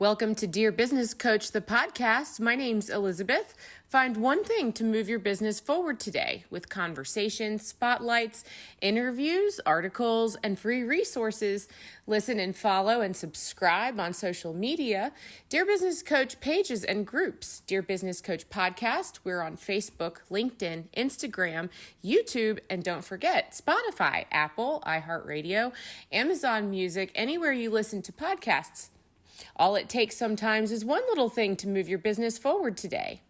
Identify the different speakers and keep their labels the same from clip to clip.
Speaker 1: Welcome to Dear Business Coach, the podcast. My name's Elizabeth. Find one thing to move your business forward today with conversations, spotlights, interviews, articles, and free resources. Listen and follow and subscribe on social media. Dear Business Coach pages and groups. Dear Business Coach podcast. We're on Facebook, LinkedIn, Instagram, YouTube, and don't forget Spotify, Apple, iHeartRadio, Amazon Music, anywhere you listen to podcasts. All it takes sometimes is one little thing to move your business forward today.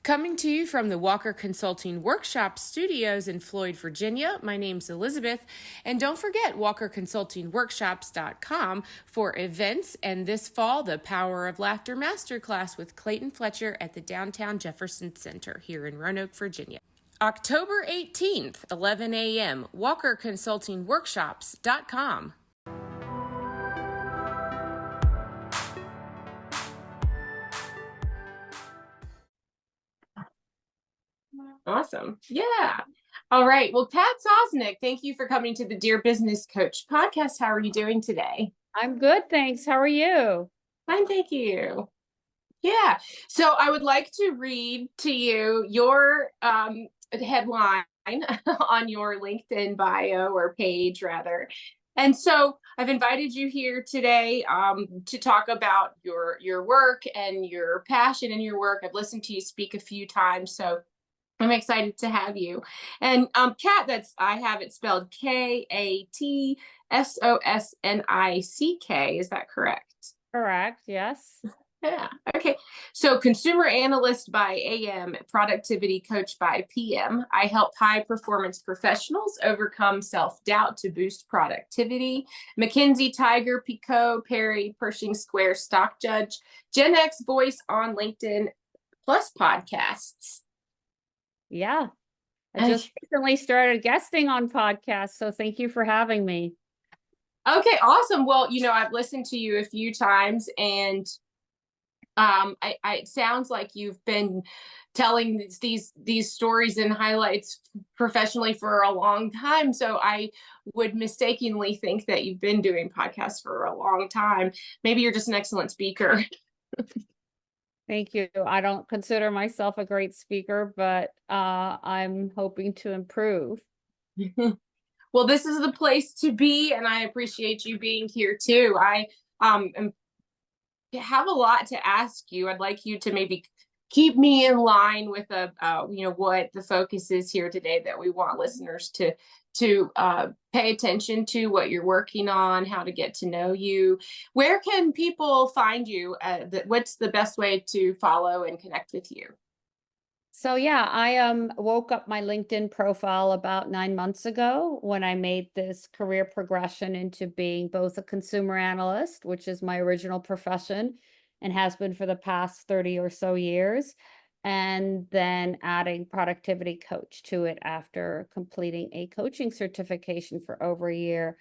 Speaker 1: Coming to you from the Walker Consulting Workshop Studios in Floyd, Virginia, my name's Elizabeth. And don't forget walkerconsultingworkshops.com for events, and this fall, the Power of Laughter Masterclass with Clayton Fletcher at the Downtown Jefferson Center here in Roanoke, Virginia. October 18th, 11 a.m., walkerconsultingworkshops.com. Awesome. Yeah. All right. Well, Kat Sosnick, thank you for coming to the Dear Business Coach podcast. How are you doing today?
Speaker 2: I'm good, thanks. How are you?
Speaker 1: Fine, thank you. Yeah. So I would like to read to you your headline on your LinkedIn bio or page, rather. And so I've invited you here today to talk about your work and your passion in your work. I've listened to you speak a few times, so I'm excited to have you. And Kat, I have it spelled Katsosnick. Is that correct?
Speaker 2: Correct, yes.
Speaker 1: Yeah. Okay. So consumer analyst by AM, productivity coach by PM. I help high performance professionals overcome self-doubt to boost productivity. McKinsey, Tiger, Pico, Perry, Pershing Square, Stock Judge, Gen X voice on LinkedIn, plus podcasts.
Speaker 2: Yeah. I just recently started guesting on podcasts, so thank you for having me.
Speaker 1: Okay, awesome. Well, I've listened to you a few times, and it sounds like you've been telling these stories and highlights professionally for a long time. So I would mistakenly think that you've been doing podcasts for a long time. Maybe you're just an excellent speaker.
Speaker 2: Thank you. I don't consider myself a great speaker, but I'm hoping to improve.
Speaker 1: Well, this is the place to be, and I appreciate you being here too. I have a lot to ask you. I'd like you to maybe keep me in line with what the focus is here today, that we want listeners to pay attention to what you're working on, how to get to know you. Where can people find you? What's the best way to follow and connect with you?
Speaker 2: So yeah, I woke up my LinkedIn profile about 9 months ago when I made this career progression into being both a consumer analyst, which is my original profession and has been for the past 30 or so years, and then adding productivity coach to it after completing a coaching certification for over a year.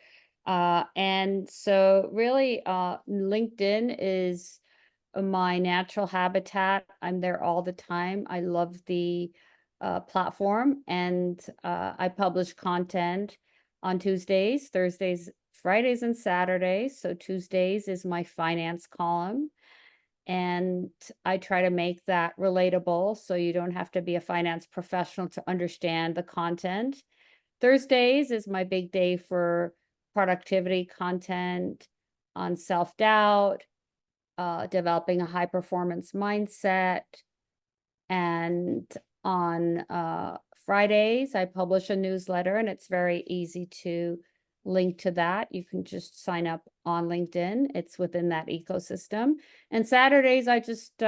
Speaker 2: And so really, LinkedIn is my natural habitat. I'm there all the time. I love the platform, and I publish content on Tuesdays, Thursdays, Fridays, and Saturdays. So Tuesdays is my finance column, and I try to make that relatable so you don't have to be a finance professional to understand the content. Thursdays is my big day for productivity content on self-doubt, developing a high performance mindset. And on Fridays, I publish a newsletter, and it's very easy to link to that. You can just sign up on LinkedIn. It's within that ecosystem. And Saturdays, I just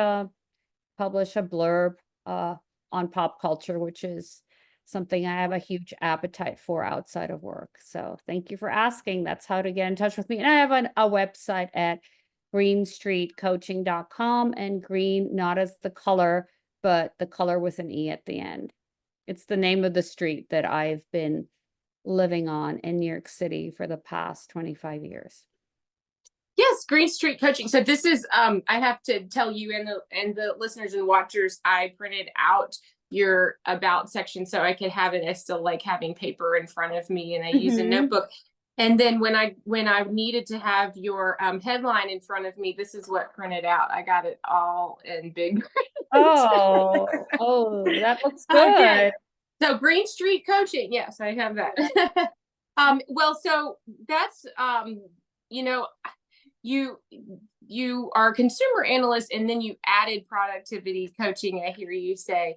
Speaker 2: publish a blurb on pop culture, which is something I have a huge appetite for outside of work. So thank you for asking. That's how to get in touch with me. And I have a website at greenstreetcoaching.com, and green not as the color, but the color with an E at the end. It's the name of the street that I've been living on in New York City for the past 25 years.
Speaker 1: Yes, Green Street Coaching. So this is, I have to tell you and the listeners and watchers, I printed out your about section so I could have it. I still like having paper in front of me, and I use a notebook. And then when I needed to have your headline in front of me, this is what printed out. I got it all in big print.
Speaker 2: Oh, that looks
Speaker 1: Okay.
Speaker 2: good.
Speaker 1: So Green Street Coaching. Yes, I have that. Well, so that's you know, you you are a consumer analyst and then you added productivity coaching, I hear you say.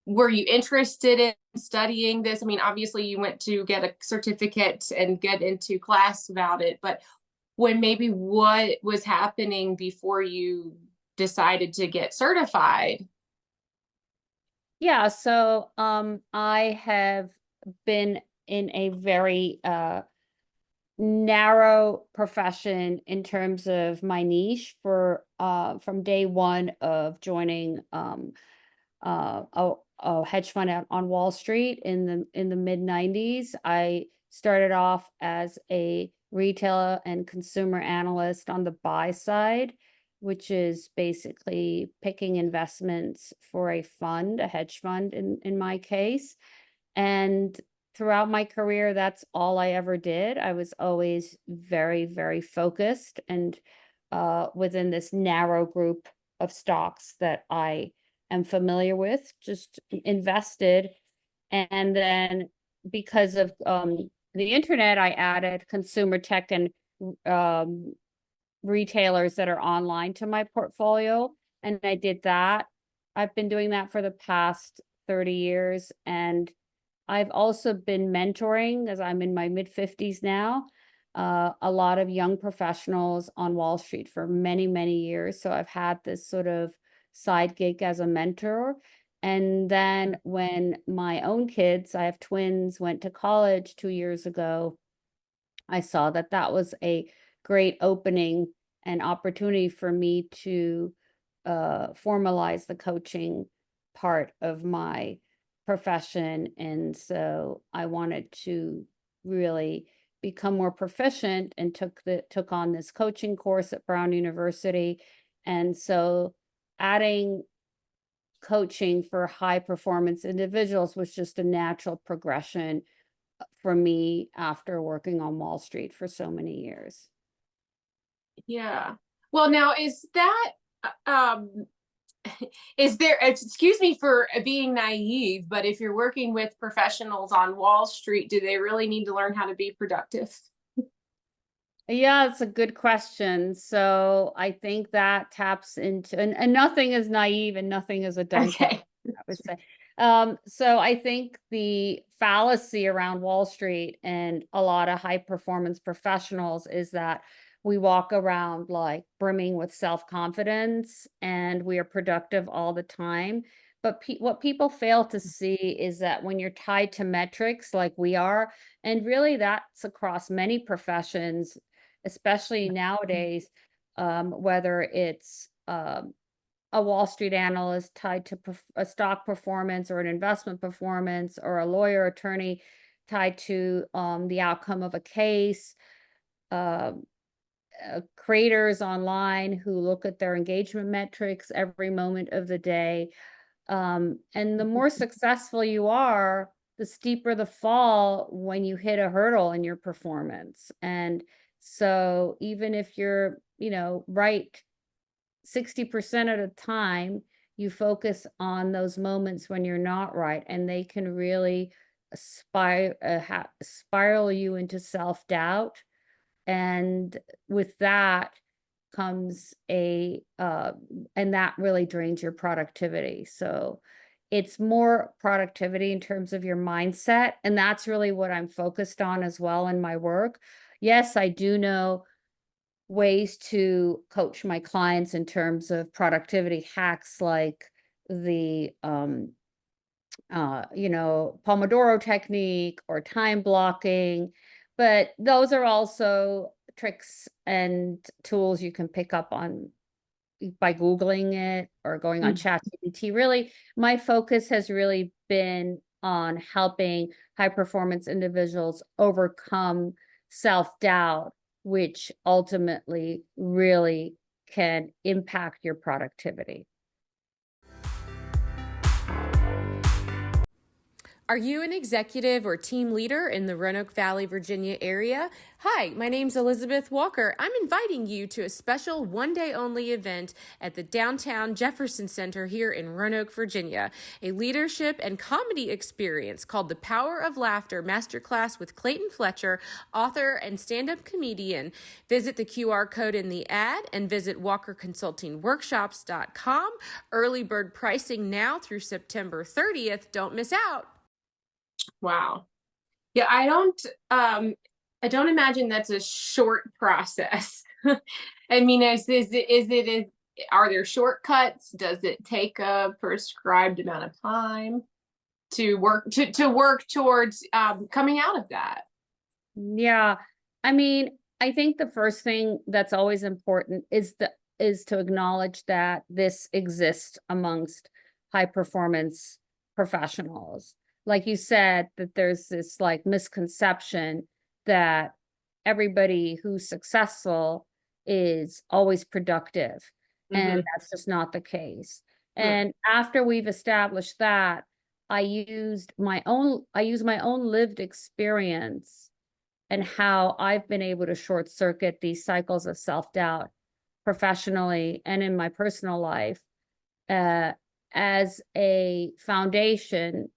Speaker 1: Were you interested in studying this? I mean, obviously you went to get a certificate and get into class about it, but what was happening before you decided to get certified?
Speaker 2: Yeah, so I have been in a very narrow profession in terms of my niche for from day one of joining a hedge fund out on Wall Street in the mid 90s. I started off as a retail and consumer analyst on the buy side, which is basically picking investments for a fund, a hedge fund in my case. And throughout my career, that's all I ever did. I was always very, very focused and within this narrow group of stocks that I am familiar with, just invested. And then because of the internet, I added consumer tech and um, retailers that are online to my portfolio. And I did that. I've been doing that for the past 30 years. And I've also been mentoring, as I'm in my mid 50s now, a lot of young professionals on Wall Street for many, many years. So I've had this sort of side gig as a mentor. And then when my own kids, I have twins, went to college 2 years ago, I saw that that was a great opening and opportunity for me to formalize the coaching part of my profession. And so I wanted to really become more proficient and took on this coaching course at Brown University. And so adding coaching for high performance individuals was just a natural progression for me after working on Wall Street for so many years.
Speaker 1: Yeah. Well, now is that um is there, excuse me for being naive, but if you're working with professionals on Wall Street, do they really need to learn how to be productive?
Speaker 2: Yeah, it's a good question. So I think that taps into, and nothing is naive and nothing is a dumb question,
Speaker 1: Okay.
Speaker 2: I would say. So I think the fallacy around Wall Street and a lot of high performance professionals is that we walk around like brimming with self-confidence and we are productive all the time. But what people fail to see is that when you're tied to metrics like we are, and really that's across many professions, especially nowadays, whether it's a Wall Street analyst tied to a stock performance or an investment performance, or a lawyer attorney tied to the outcome of a case, uh, creators online who look at their engagement metrics every moment of the day. And the more successful you are, the steeper the fall when you hit a hurdle in your performance. And so even if you're, right 60% of the time, you focus on those moments when you're not right, and they can really spiral you into self-doubt. And with that comes and that really drains your productivity. So it's more productivity in terms of your mindset. And that's really what I'm focused on as well in my work. Yes, I do know ways to coach my clients in terms of productivity hacks like the Pomodoro technique or time blocking. But those are also tricks and tools you can pick up on by Googling it or going on ChatGPT. Really, my focus has really been on helping high performance individuals overcome self-doubt, which ultimately really can impact your productivity.
Speaker 1: Are you an executive or team leader in the Roanoke Valley, Virginia area? Hi, my name's Elizabeth Walker. I'm inviting you to a special one-day only event at the downtown Jefferson Center here in Roanoke, Virginia, a leadership and comedy experience called The Power of Laughter Masterclass with Clayton Fletcher, author and stand-up comedian. Visit the QR code in the ad and visit walkerconsultingworkshops.com. Early bird pricing now through September 30th. Don't miss out.
Speaker 3: Wow. Yeah, I don't imagine that's a short process. I mean, are there shortcuts? Does it take a prescribed amount of time to work towards coming out of that?
Speaker 2: Yeah. I mean, I think the first thing that's always important is to acknowledge that this exists amongst high performance professionals. Like you said, that there's this like misconception that everybody who's successful is always productive. And that's just not the case. And after we've established that, I use my own lived experience and how I've been able to short circuit these cycles of self-doubt professionally and in my personal life as a foundation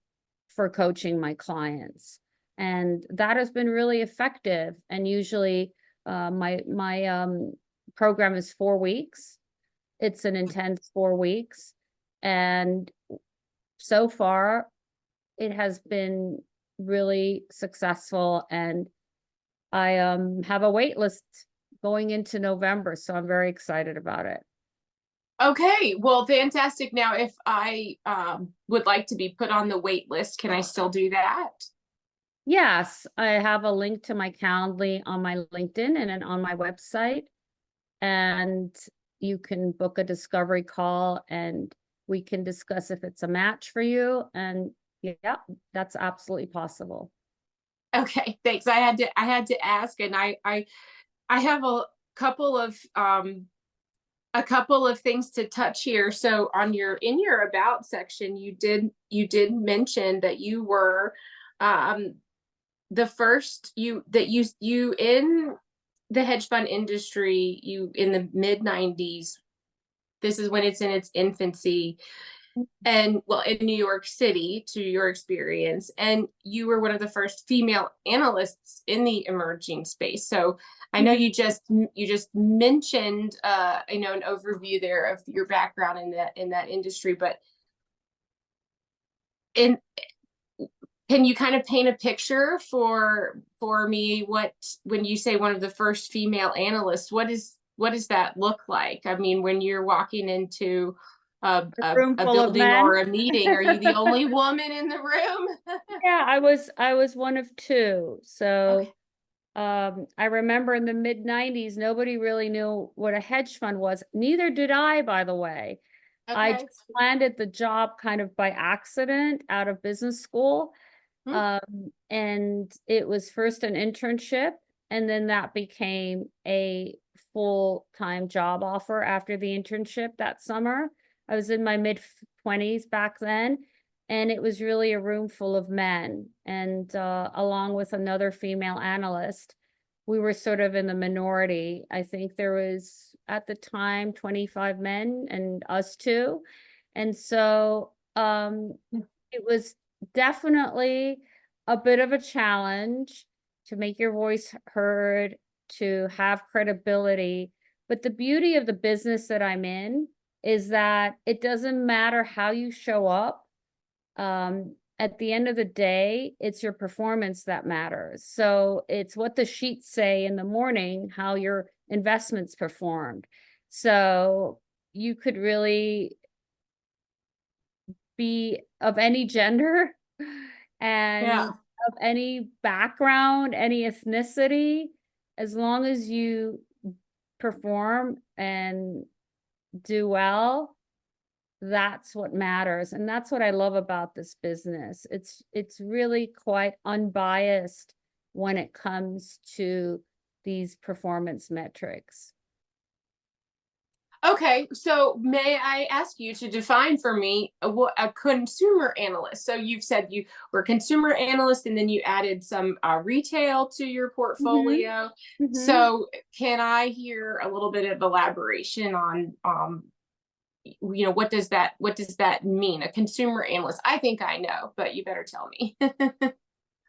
Speaker 2: for coaching my clients. And that has been really effective. And usually my program is 4 weeks. It's an intense 4 weeks. And so far it has been really successful. And I have a wait list going into November. So I'm very excited about it.
Speaker 3: Okay, well, fantastic. Now, if I would like to be put on the wait list, can I still do that?
Speaker 2: Yes, I have a link to my Calendly on my LinkedIn and on my website. And you can book a discovery call and we can discuss if it's a match for you. And yeah, that's absolutely possible.
Speaker 3: Okay, thanks. I had to ask, and I have a couple of things to touch here. So in your about section, you did mention that you were the first you in the hedge fund industry, you in the mid-90s. This is when it's in its infancy. And well, in New York City, to your experience, and you were one of the first female analysts in the emerging space. So I know you just mentioned an overview there of your background in that industry, but can you kind of paint a picture for me when you say one of the first female analysts, what does that look like? I mean, when you're walking into a building or a meeting, are you the only woman in the room?
Speaker 2: Yeah, I was one of two. So okay. I remember in the mid-90s, nobody really knew what a hedge fund was. Neither did I, by the way. Okay. I just landed the job kind of by accident out of business school. And it was first an internship, and then that became a full-time job offer after the internship that summer. I was in my mid-20s back then, and it was really a room full of men. And along with another female analyst, we were sort of in the minority. I think there was, at the time, 25 men and us two. And so it was definitely a bit of a challenge to make your voice heard, to have credibility. But the beauty of the business that I'm in is that it doesn't matter how you show up. At the end of the day, it's your performance that matters. So it's what the sheets say in the morning, how your investments performed. So you could really be of any gender and of any background, any ethnicity, as long as you perform and do well, that's what matters. And that's what I love about this business. It's really quite unbiased when it comes to these performance metrics.
Speaker 3: Okay, so may I ask you to define for me what a consumer analyst? So you've said you were a consumer analyst and then you added some retail to your portfolio.
Speaker 2: Mm-hmm.
Speaker 3: So can I hear a little bit of elaboration on what does that mean? A consumer analyst. I think I know, but you better tell me.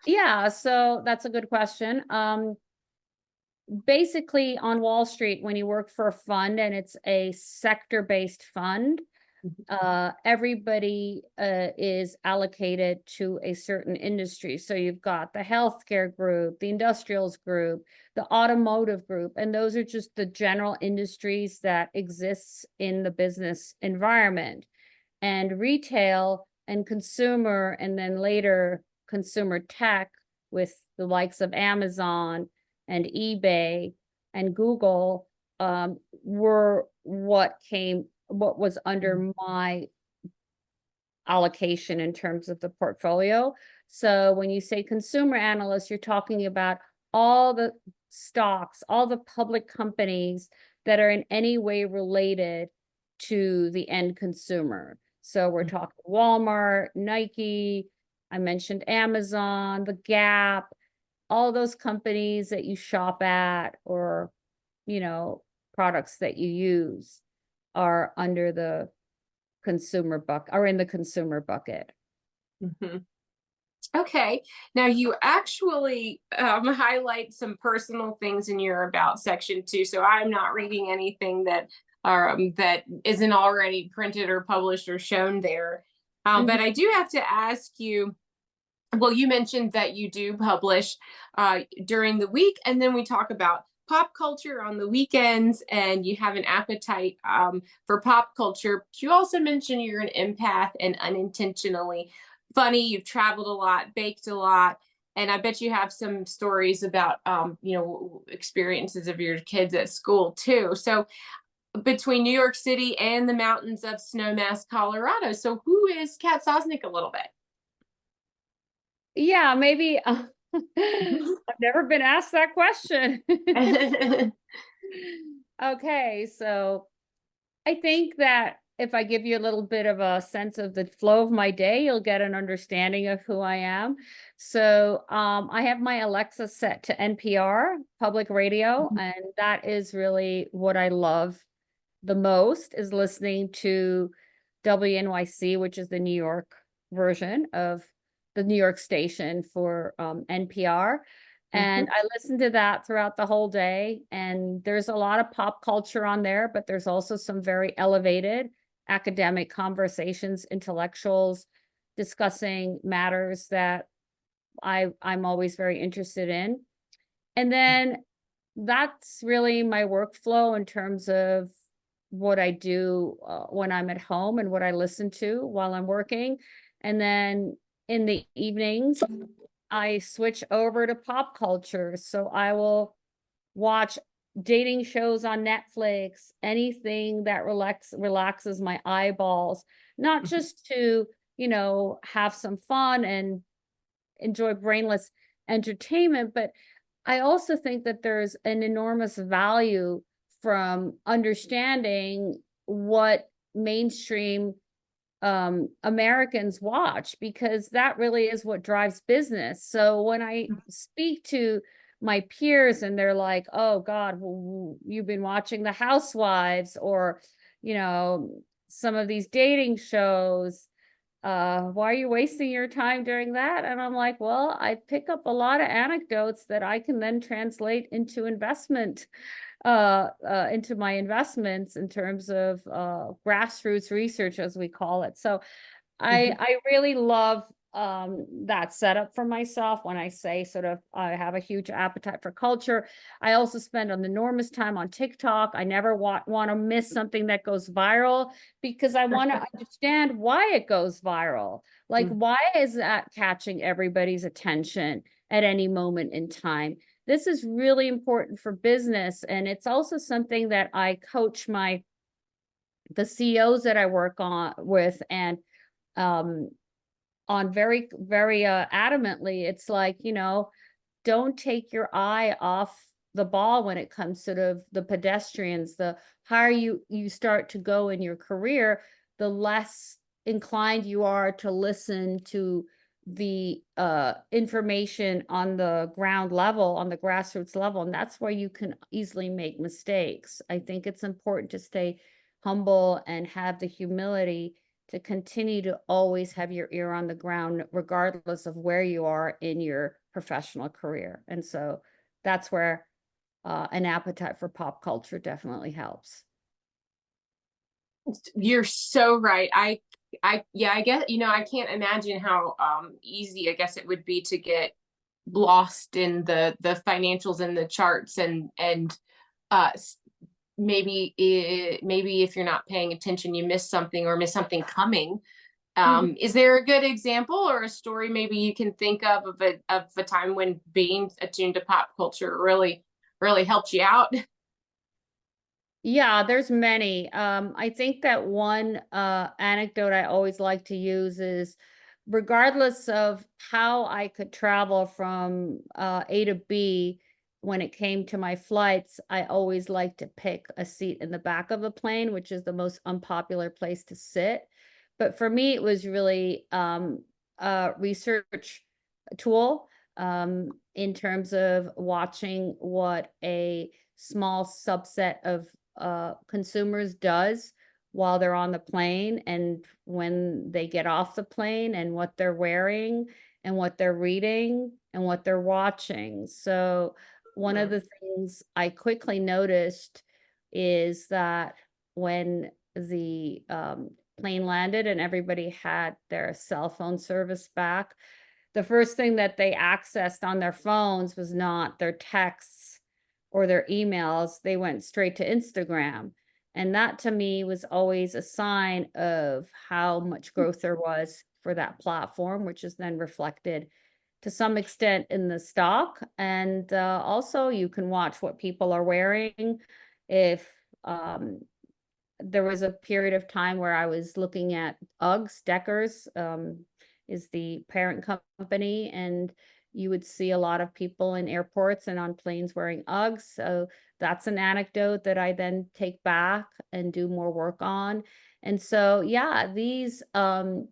Speaker 2: Yeah, so that's a good question. Basically on Wall Street, when you work for a fund and it's a sector-based fund, everybody is allocated to a certain industry. So you've got the healthcare group, the industrials group, the automotive group, and those are just the general industries that exists in the business environment. And retail and consumer, and then later consumer tech with the likes of Amazon and eBay and Google were what was under my allocation in terms of the portfolio. So when you say consumer analyst, you're talking about all the stocks, all the public companies that are in any way related to the end consumer. So we're talking Walmart, Nike, I mentioned Amazon, the Gap, all those companies that you shop at, or, you know, products that you use are under the consumer bucket, are in the consumer bucket.
Speaker 3: Mhm. Okay. Now you actually highlight some personal things in your about section too. So I'm not reading anything that isn't already printed or published or shown there. But I do have to ask you. Well, you mentioned that you do publish during the week, and then we talk about pop culture on the weekends, and you have an appetite for pop culture. But you also mentioned you're an empath and unintentionally funny. You've traveled a lot, baked a lot, and I bet you have some stories about experiences of your kids at school too. So between New York City and the mountains of Snowmass, Colorado. So who is Kat Sosnick a little
Speaker 2: Yeah, maybe I've never been asked that question.
Speaker 3: bit?
Speaker 2: Okay, so I think that if I give you a little bit of a sense of the flow of my day, you'll get an understanding of who I am. So I have my Alexa set to NPR, public radio, and that is really what I love the most, is listening to WNYC, which is the New York version of the New York station for NPR. And I listen to that throughout the whole day. And there's a lot of pop culture on there, but there's also some very elevated academic conversations, intellectuals discussing matters that I'm always very interested in. And then that's really my workflow in terms of what I do when I'm at home and what I listen to while I'm working. And then in the evenings, I switch over to pop culture. So I will watch dating shows on Netflix, anything that relaxes my eyeballs, not just to, have some fun and enjoy brainless entertainment, but I also think that there's an enormous value from understanding what mainstream Americans watch, because that really is what drives business. So when I speak to my peers and they're like, "Oh God, you've been watching The Housewives, or some of these dating shows. Why are you wasting your time doing that?" And I'm like, well, I pick up a lot of anecdotes that I can then translate into into my investments in terms of grassroots research, as we call it. So I really love that setup for myself. When I say sort of I have a huge appetite for culture, I also spend an enormous time on TikTok. I never want to miss something that goes viral, because I want to understand why it goes viral. Like, why is that catching everybody's attention at any moment in time? This is really important for business, and it's also something that I coach the CEOs that I work on with, and um on very, very adamantly. It's like, don't take your eye off the ball when it comes to the pedestrians. The higher you start to go in your career, the less inclined you are to listen to the information on the ground level, on the grassroots level, and that's where you can easily make mistakes. I think it's important to stay humble and have the humility to continue to always have your ear on the ground, regardless of where you are in your professional career. And so that's where an appetite for pop culture definitely helps.
Speaker 3: You're so right. Yeah, I guess, I can't imagine how easy I guess it would be to get lost in the financials and the charts and uh maybe if you're not paying attention, you miss something or miss something coming. Is there a good example or a story maybe you can think of a time when being attuned to pop culture really helped you out?
Speaker 2: Yeah, there's many. I think that one anecdote I always like to use is, regardless of how I could travel from A to B, when it came to my flights, I always like to pick a seat in the back of the plane, which is the most unpopular place to sit. But for me, it was really a research tool, in terms of watching what a small subset of consumers does while they're on the plane and when they get off the plane, and what they're wearing and what they're reading and what they're watching. So one of the things I quickly noticed is that when the plane landed and everybody had their cell phone service back, the first thing that they accessed on their phones was not their texts or their emails. They went straight to Instagram. And that to me was always a sign of how much growth there was for that platform, which is then reflected to some extent in the stock. And also you can watch what people are wearing. If there was a period of time where I was looking at Uggs, Deckers, is the parent company, and you would see a lot of people in airports and on planes wearing Uggs. So that's an anecdote that I then take back and do more work on. And so, yeah, these clues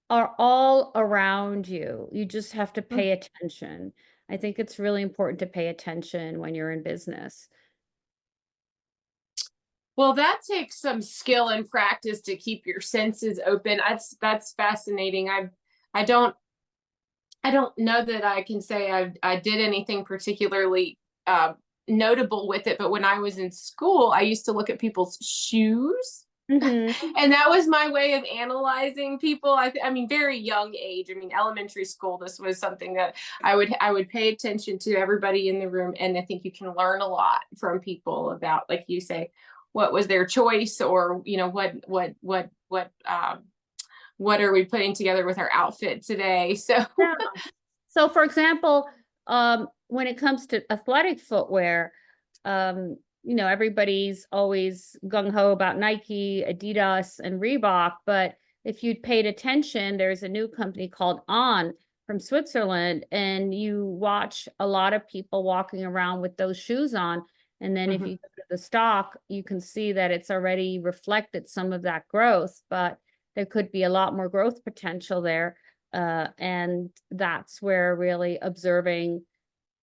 Speaker 2: are all around you. You just have to pay attention. I think it's really important to pay attention when you're in business.
Speaker 3: Well, that takes some skill and practice to keep your senses open. That's fascinating. I don't know that I can say I did anything particularly notable with it, but when I was in school, I used to look at people's shoes. And that was my way of analyzing people. I mean, very young age. I mean, elementary school, this was something that I would pay attention to everybody in the room. And I think you can learn a lot from people about, like you say, what was their choice, or, what are we putting together with our outfit today? So,
Speaker 2: yeah. So for example, when it comes to athletic footwear, everybody's always gung-ho about Nike, Adidas, and Reebok, but if you'd paid attention, there's a new company called On from Switzerland, and you watch a lot of people walking around with those shoes on. And then if you go to the stock, you can see that it's already reflected some of that growth, but there could be a lot more growth potential there. And that's where really observing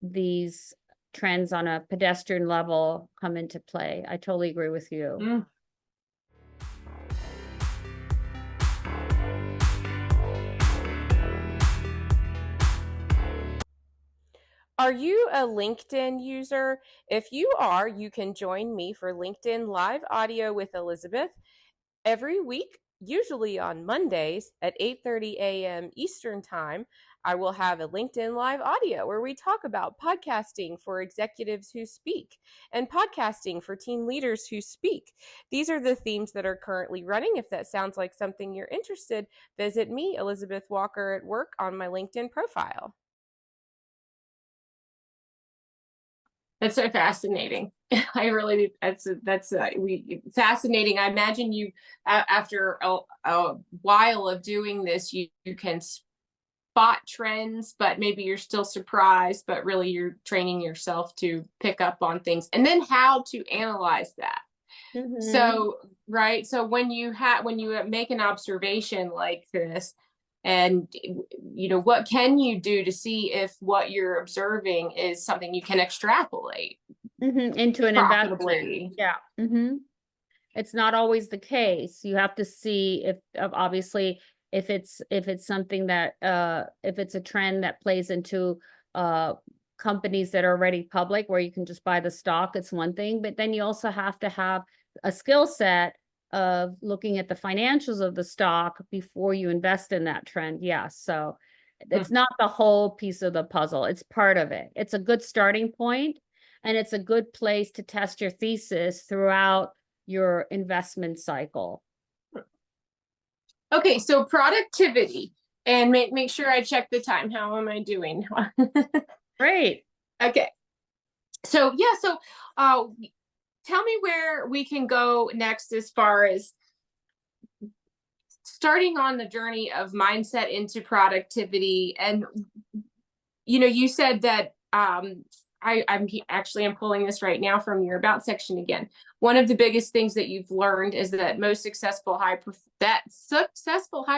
Speaker 2: these trends on a pedestrian level come into play. I totally agree with you.
Speaker 1: Are you a LinkedIn user? If you are, you can join me for LinkedIn Live Audio with Elizabeth every week, usually on Mondays at 8:30 a.m. Eastern Time. I will have a LinkedIn Live Audio where we talk about podcasting for executives who speak and podcasting for team leaders who speak. These are the themes that are currently running. If that sounds like something you're interested, visit me, Elizabeth Walker at Work, on my LinkedIn profile.
Speaker 3: That's so fascinating. I really, that's fascinating. I imagine you, after a while of doing this, you can spot trends, but maybe you're still surprised, but really you're training yourself to pick up on things, and then how to analyze that.
Speaker 2: Mhm.
Speaker 3: So, right. So when you make an observation like this, and what can you do to see if what you're observing is something you can extrapolate
Speaker 2: Into an investment.
Speaker 3: profitably?
Speaker 2: Yeah. It's not always the case. You have to see if obviously if it's something that if it's a trend that plays into companies that are already public where you can just buy the stock, it's one thing, but then you also have to have a skill set of looking at the financials of the stock before you invest in that trend. Yeah, so it's not the whole piece of the puzzle. It's part of it. It's a good starting point, and it's a good place to test your thesis throughout your investment cycle.
Speaker 3: Okay, so productivity, and make sure I check the time. How am I doing?
Speaker 2: Great.
Speaker 3: Okay. So yeah, so tell me where we can go next as far as starting on the journey of mindset into productivity. And you said that I'm pulling this right now from your about section again. One of the biggest things that you've learned is that most successful high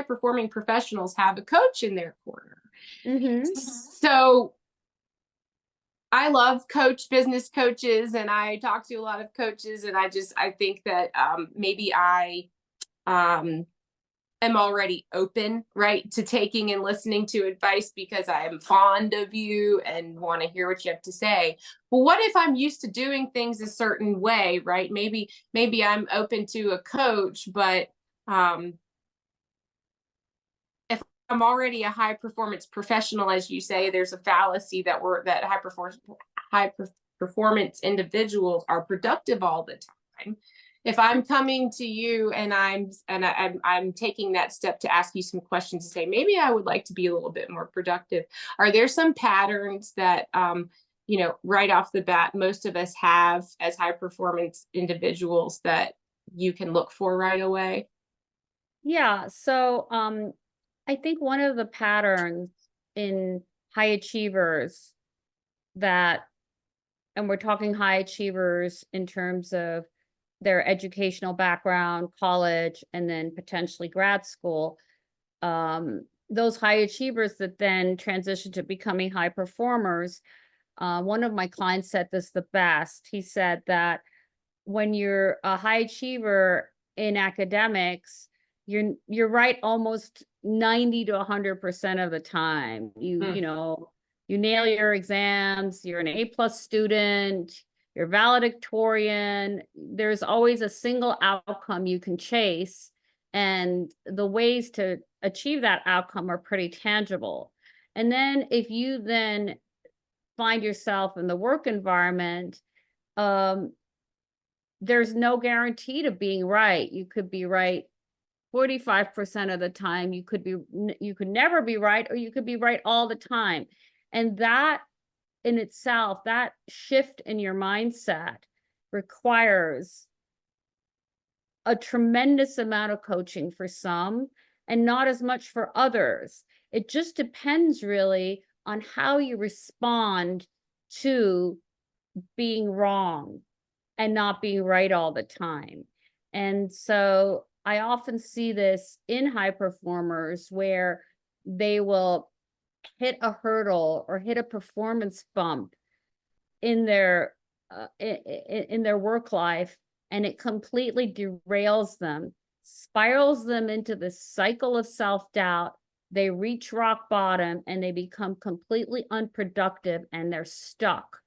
Speaker 3: performing professionals have a coach in their corner. So I love business coaches, and I talk to a lot of coaches, and I think that maybe I am already open, right, to taking and listening to advice because I am fond of you and want to hear what you have to say. But what if I'm used to doing things a certain way, right? Maybe I'm open to a coach, but if I'm already a high performance professional, as you say, there's a fallacy that high performance individuals are productive all the time. If I'm coming to you and I'm taking that step to ask you some questions to say, maybe I would like to be a little bit more productive. Are there some patterns that, right off the bat, most of us have as high performance individuals that you can look for right away?
Speaker 2: Yeah, so I think one of the patterns in high achievers and we're talking high achievers in terms of their educational background, college, and then potentially grad school. Those high achievers that then transition to becoming high performers. One of my clients said this the best. He said that when you're a high achiever in academics, you're right almost 90 to 100% of the time. You nail your exams, you're an A+ student, you're valedictorian. There's always a single outcome you can chase, and the ways to achieve that outcome are pretty tangible. And then if you then find yourself in the work environment, there's no guarantee to being right. You could be right 45% of the time. You could never be right, or you could be right all the time. And that in itself, that shift in your mindset requires a tremendous amount of coaching for some and not as much for others. It just depends really on how you respond to being wrong and not being right all the time. And so I often see this in high performers where they will hit a hurdle or hit a performance bump in their work life, and it completely derails them, spirals them into this cycle of self-doubt. They reach rock bottom and they become completely unproductive, and they're stuck.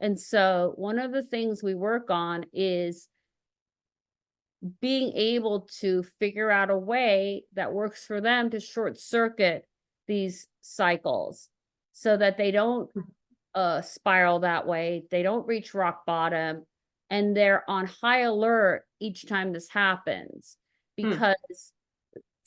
Speaker 2: And so one of the things we work on is being able to figure out a way that works for them to short circuit these cycles so that they don't spiral that way, they don't reach rock bottom, and they're on high alert each time this happens. Because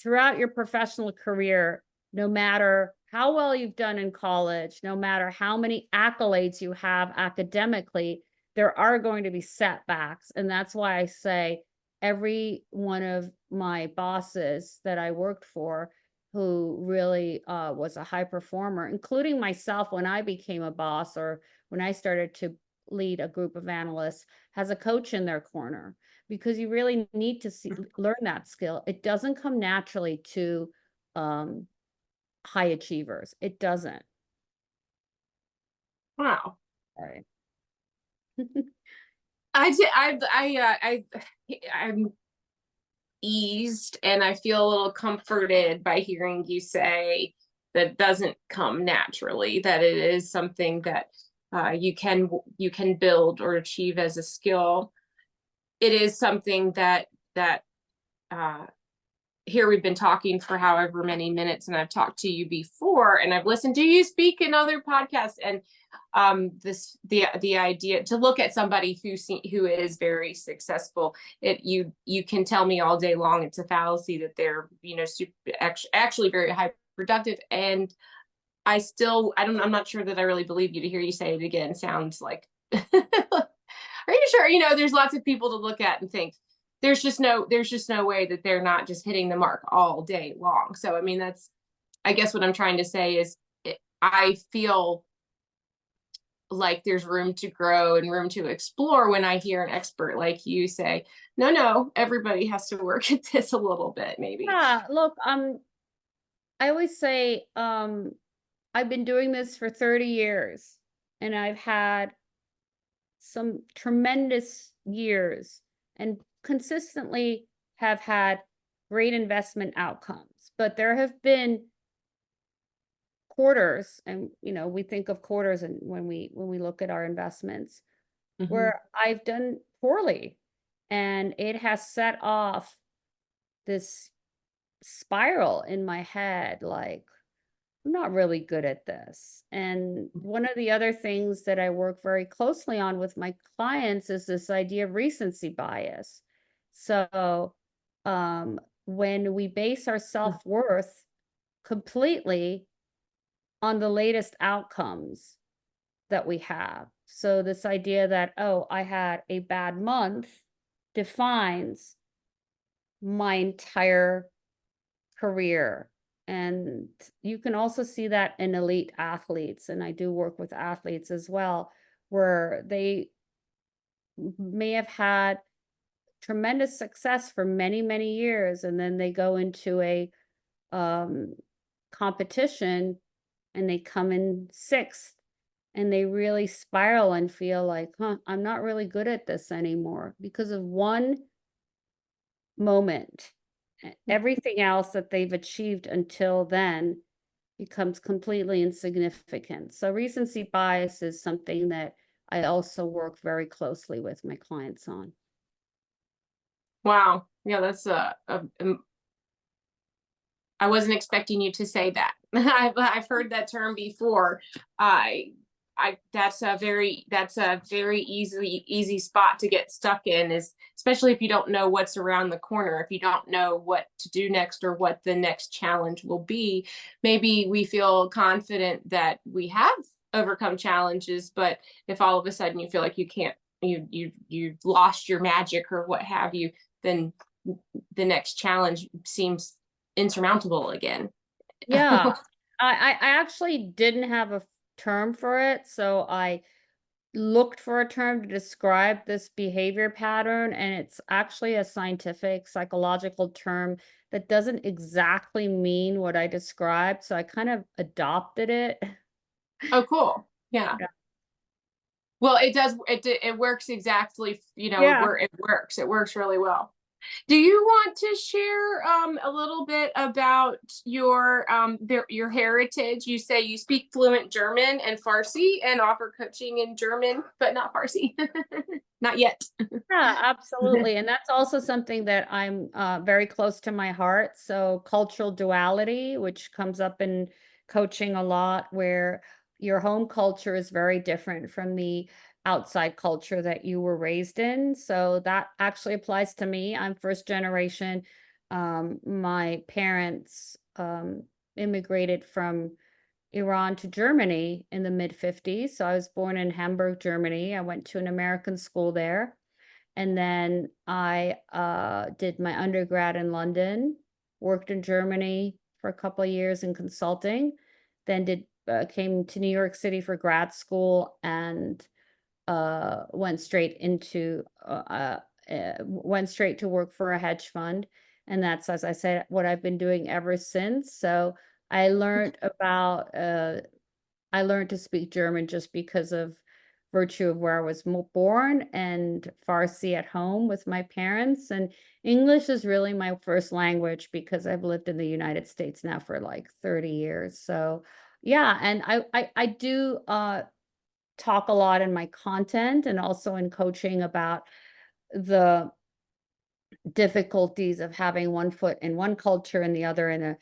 Speaker 2: throughout your professional career, no matter how well you've done in college, no matter how many accolades you have academically, there are going to be setbacks. And that's why I say every one of my bosses that I worked for who really was a high performer, including myself when I became a boss or when I started to lead a group of analysts, has a coach in their corner because you really need to learn that skill. It doesn't come naturally to high achievers. It doesn't.
Speaker 3: Wow.
Speaker 2: Right.
Speaker 3: I'm eased and I feel a little comforted by hearing you say that doesn't come naturally, that it is something that you can build or achieve as a skill. It is something that uh, here we've been talking for however many minutes, and I've talked to you before, and I've listened to you speak in other podcasts, and the idea to look at somebody who is very successful, you can tell me all day long it's a fallacy that they're actually very high productive, and I'm not sure that I really believe you. To hear you say it again sounds like are you sure? There's lots of people to look at and think there's just no way that they're not just hitting the mark all day long. So I mean, I guess what I'm trying to say is I feel like there's room to grow and room to explore when I hear an expert like you say, no, everybody has to work at this a little bit, maybe.
Speaker 2: Yeah, look, I always say, I've been doing this for 30 years and I've had some tremendous years and consistently have had great investment outcomes. But there have been quarters, and we think of quarters and when we look at our investments, where I've done poorly, and it has set off this spiral in my head, like, I'm not really good at this. And one of the other things that I work very closely on with my clients is this idea of recency bias. So, when we base our self-worth completely on the latest outcomes that we have. So this idea that, oh, I had a bad month defines my entire career. And you can also see that in elite athletes, and I do work with athletes as well, where they may have had tremendous success for many, many years, and then they go into a competition and they come in sixth and they really spiral and feel like, I'm not really good at this anymore because of one moment. Everything else that they've achieved until then becomes completely insignificant. So recency bias is something that I also work very closely with my clients on.
Speaker 3: Wow. Yeah, that's I wasn't expecting you to say that. I've heard that term before. That's a very easy spot to get stuck in, is especially if you don't know what's around the corner, if you don't know what to do next or what the next challenge will be. Maybe we feel confident that we have overcome challenges, but if all of a sudden you feel like you can't, you've lost your magic or what have you, then the next challenge seems insurmountable again.
Speaker 2: Yeah, I actually didn't have a term for it, so I looked for a term to describe this behavior pattern, and it's actually a scientific psychological term that doesn't exactly mean what I described, so I kind of adopted it.
Speaker 3: Oh, cool. Yeah.
Speaker 2: Yeah.
Speaker 3: Well, it works exactly,
Speaker 2: Yeah.
Speaker 3: it works really well. Do you want to share a little bit about your heritage? You say you speak fluent German and Farsi and offer coaching in German, but not Farsi. Not yet.
Speaker 2: Yeah, absolutely. And that's also something that I'm very close to my heart. So cultural duality, which comes up in coaching a lot, where your home culture is very different from the outside culture that you were raised in. So that actually applies to me. I'm first generation. My parents immigrated from Iran to Germany in the mid 50s. So I was born in Hamburg, Germany. I went to an American school there. And then I did my undergrad in London, worked in Germany for a couple of years in consulting, then came to New York City for grad school and went straight to work for a hedge fund. And that's, as I said, what I've been doing ever since. So I learned to speak German just because of virtue of where I was born, and Farsi at home with my parents. And English is really my first language because I've lived in the United States now for like 30 years. So yeah, and I do talk a lot in my content and also in coaching about the difficulties of having one foot in one culture and the other in a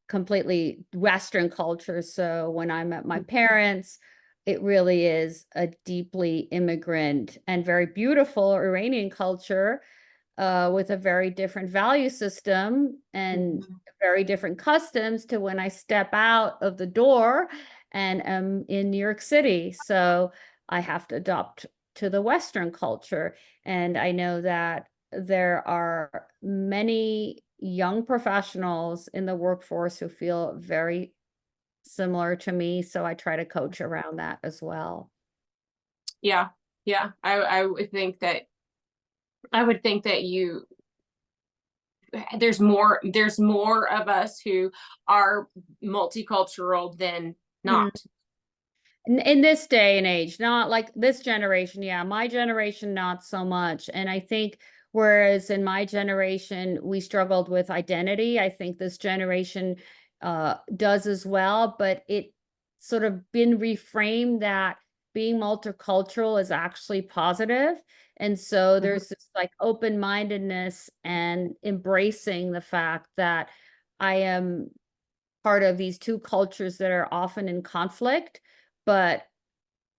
Speaker 2: completely Western culture. So when I met my parents, it really is a deeply immigrant and very beautiful Iranian culture with a very different value system and very different customs to when I step out of the door and am in New York City. So I have to adopt to the Western culture. And I know that there are many young professionals in the workforce who feel very similar to me. So I try to coach around that as well.
Speaker 3: Yeah. Yeah. I would think that there's more of us who are multicultural than not.
Speaker 2: In this day and age, not like this generation. Yeah, my generation, not so much. And I think whereas in my generation, we struggled with identity, I think this generation does as well, but it sort of been reframed that being multicultural is actually positive. And so there's this like open-mindedness and embracing the fact that I am part of these two cultures that are often in conflict, but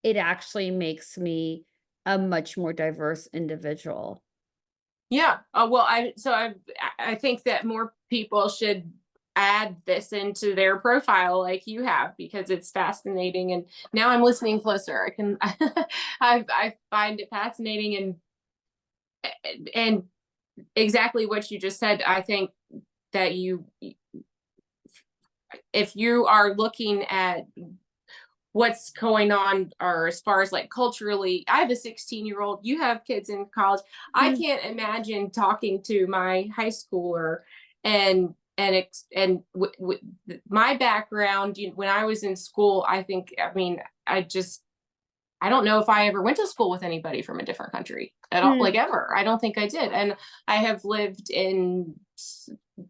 Speaker 2: it actually makes me a much more diverse individual.
Speaker 3: Yeah. Well, I think that more people should add this into their profile like you have, because it's fascinating. And now I'm listening closer. I find it fascinating, and exactly what you just said. I think that if you are looking at what's going on, or as far as like culturally, I have a 16-year-old, you have kids in college. I can't imagine talking to my high schooler and my background, when I was in school, I don't know if I ever went to school with anybody from a different country at all, like ever. I don't think I did. And I have lived in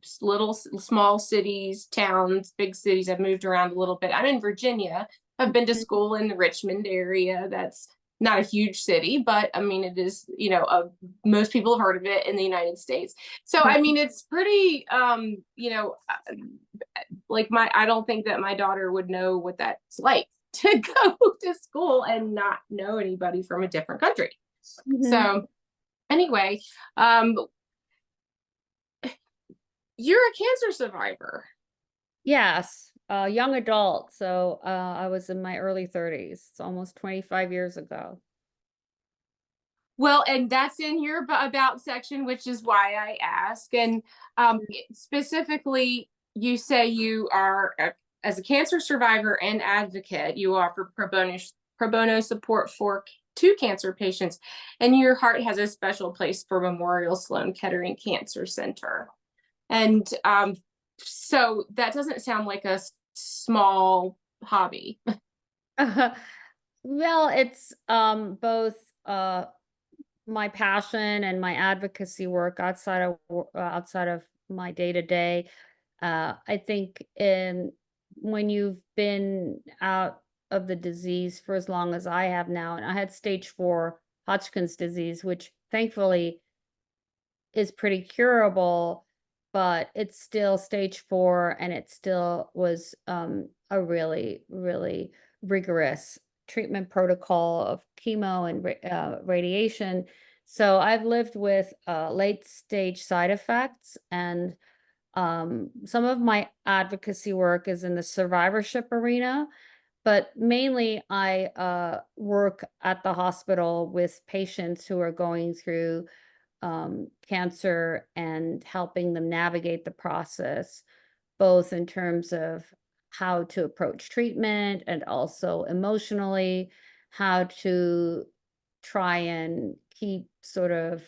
Speaker 3: small cities, towns, big cities. I've moved around a little bit. I'm in Virginia. I've been to school in the Richmond area. That's not a huge city, but I mean, it is, most people have heard of it in the United States. So, I mean, it's pretty, I don't think that my daughter would know what that's like to go to school and not know anybody from a different country. So anyway, you're a cancer survivor.
Speaker 2: Yes, young adult. So I was in my early 30s. It's almost 25 years ago.
Speaker 3: Well, and that's in your about section, which is why I ask. And specifically, you say you are, as a cancer survivor and advocate, you offer pro bono support for 2 cancer patients, and your heart has a special place for Memorial Sloan Kettering Cancer Center. And so that doesn't sound like a small hobby.
Speaker 2: Well, it's both my passion and my advocacy work outside of my day-to-day. I think when you've been out of the disease for as long as I have now, and I had stage 4 Hodgkin's disease, which thankfully is pretty curable, but it's still stage 4, and it still was a really, really rigorous treatment protocol of chemo and radiation. So I've lived with late stage side effects, and some of my advocacy work is in the survivorship arena, but mainly I work at the hospital with patients who are going through cancer and helping them navigate the process both in terms of how to approach treatment and also emotionally, how to try and keep sort of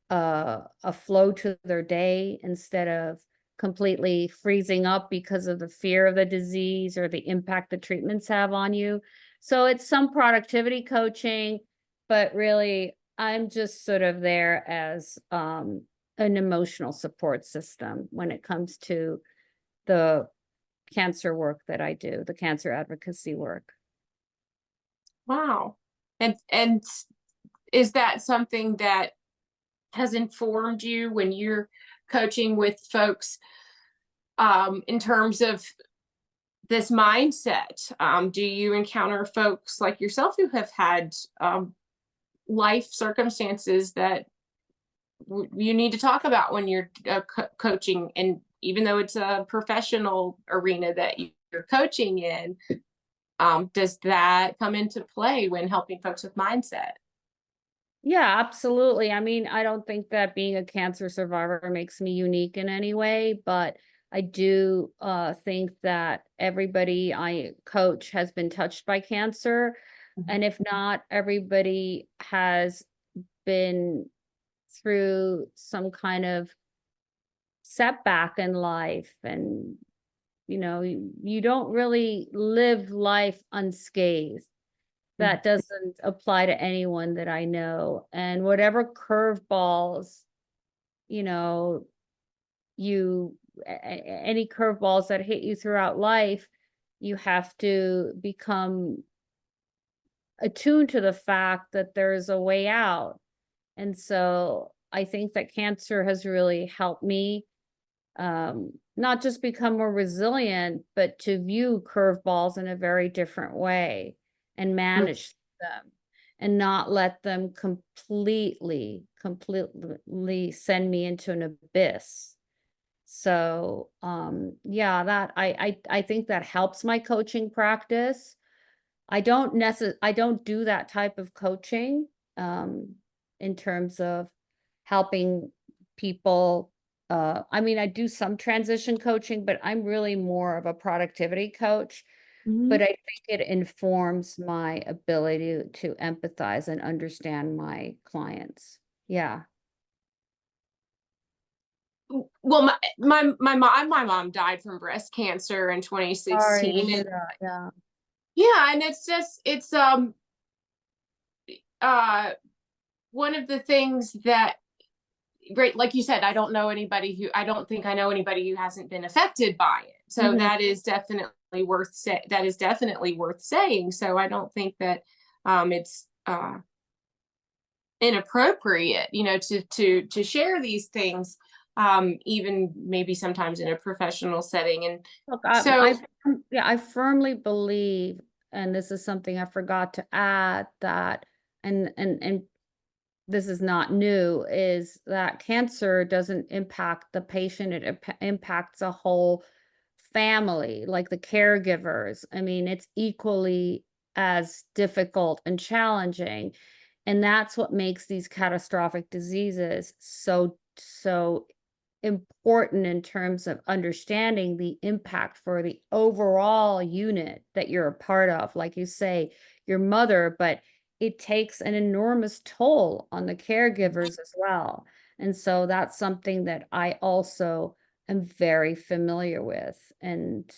Speaker 2: a flow to their day instead of completely freezing up because of the fear of the disease or the impact the treatments have on you. So it's some productivity coaching, but really I'm just sort of there as an emotional support system when it comes to the cancer work that I do, the cancer advocacy work.
Speaker 3: Wow. And is that something that has informed you when you're coaching with folks in terms of this mindset? Do you encounter folks like yourself who have had life circumstances that you need to talk about when you're coaching? And even though it's a professional arena that you're coaching in, does that come into play when helping folks with mindset?
Speaker 2: Yeah, absolutely. I mean, I don't think that being a cancer survivor makes me unique in any way, but I do think that everybody I coach has been touched by cancer. And if not, everybody has been through some kind of setback in life. And, you don't really live life unscathed. That doesn't apply to anyone that I know. And whatever curveballs, you know, any curveballs that hit you throughout life, you have to become attuned to the fact that there's a way out. And so I think that cancer has really helped me not just become more resilient, but to view curveballs in a very different way and manage them and not let them completely send me into an abyss. So yeah, that I think that helps my coaching practice. I don't do that type of coaching in terms of helping people. I mean, I do some transition coaching, but I'm really more of a productivity coach. But I think it informs my ability to empathize and understand my clients. Yeah.
Speaker 3: Well, my mom died from breast cancer in
Speaker 2: Sorry to
Speaker 3: 2016,
Speaker 2: hear
Speaker 3: and
Speaker 2: that. Yeah.
Speaker 3: yeah, and it's uh one of the things that, great, like you said, I don't think I know anybody who hasn't been affected by it. So
Speaker 2: Mhm.
Speaker 3: that is definitely worth saying. So I don't think that it's inappropriate, to share these things, even maybe sometimes in a professional setting. And
Speaker 2: Look,
Speaker 3: so,
Speaker 2: yeah, I firmly believe, and this is something I forgot to add, that, and this is not new, is that cancer doesn't impact the patient, it impacts a whole family, like the caregivers. I mean, it's equally as difficult and challenging. And that's what makes these catastrophic diseases so important in terms of understanding the impact for the overall unit that you're a part of. Like you say, your mother, but it takes an enormous toll on the caregivers as well. And so that's something that I also am very familiar with. And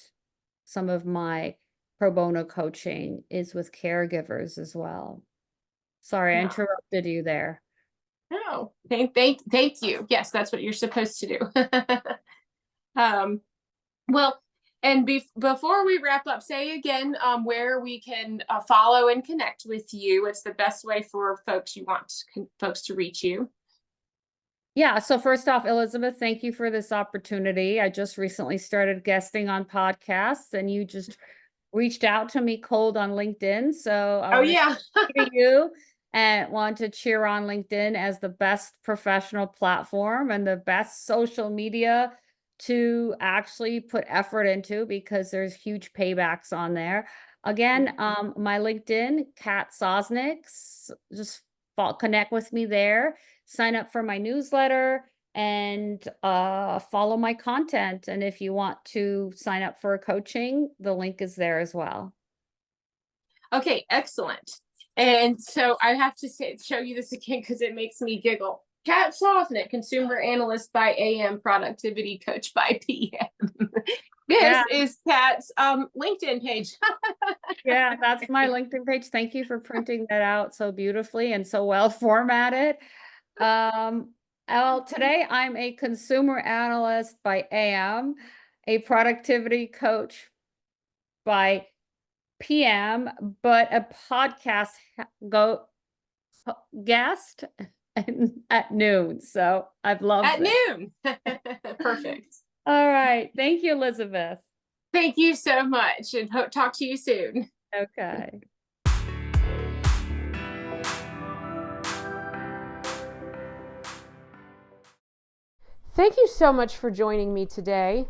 Speaker 2: some of my pro bono coaching is with caregivers as well. Sorry, I
Speaker 3: yeah.
Speaker 2: interrupted you there.
Speaker 3: No, thank you. Yes, that's what you're supposed to do. um, well, and before we wrap up, say again where we can follow and connect with you. What's the best way for folks to reach you?
Speaker 2: Yeah, so first off, Elizabeth, thank you for this opportunity. I just recently started guesting on podcasts and you just reached out to me cold on LinkedIn. So I
Speaker 3: Oh
Speaker 2: want to
Speaker 3: yeah.
Speaker 2: to you and want to cheer on LinkedIn as the best professional platform and the best social media to actually put effort into because there's huge paybacks on there. Again, my LinkedIn, Kat Sosnick, just connect with me there, sign up for my newsletter, and follow my content. And if you want to sign up for a coaching, the link is there as well.
Speaker 3: Okay, excellent. And so I have to show you this again because it makes me giggle. Kat Sosnick, consumer analyst by AM, productivity coach by PM. This is Kat's LinkedIn page.
Speaker 2: Yeah, that's my LinkedIn page. Thank you for printing that out so beautifully and so well formatted. Today I'm a consumer analyst by AM, a productivity coach by PM, but a podcast guest at noon. So I've loved
Speaker 3: At
Speaker 2: it.
Speaker 3: noon. Perfect.
Speaker 2: All right. Thank you, Elizabeth.
Speaker 3: Thank you so much, and hope talk to you soon.
Speaker 2: Okay.
Speaker 1: Thank you so much for joining me today.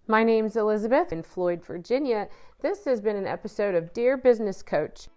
Speaker 1: My name's Elizabeth in Floyd, Virginia. This has been an episode of Dear Business Coach.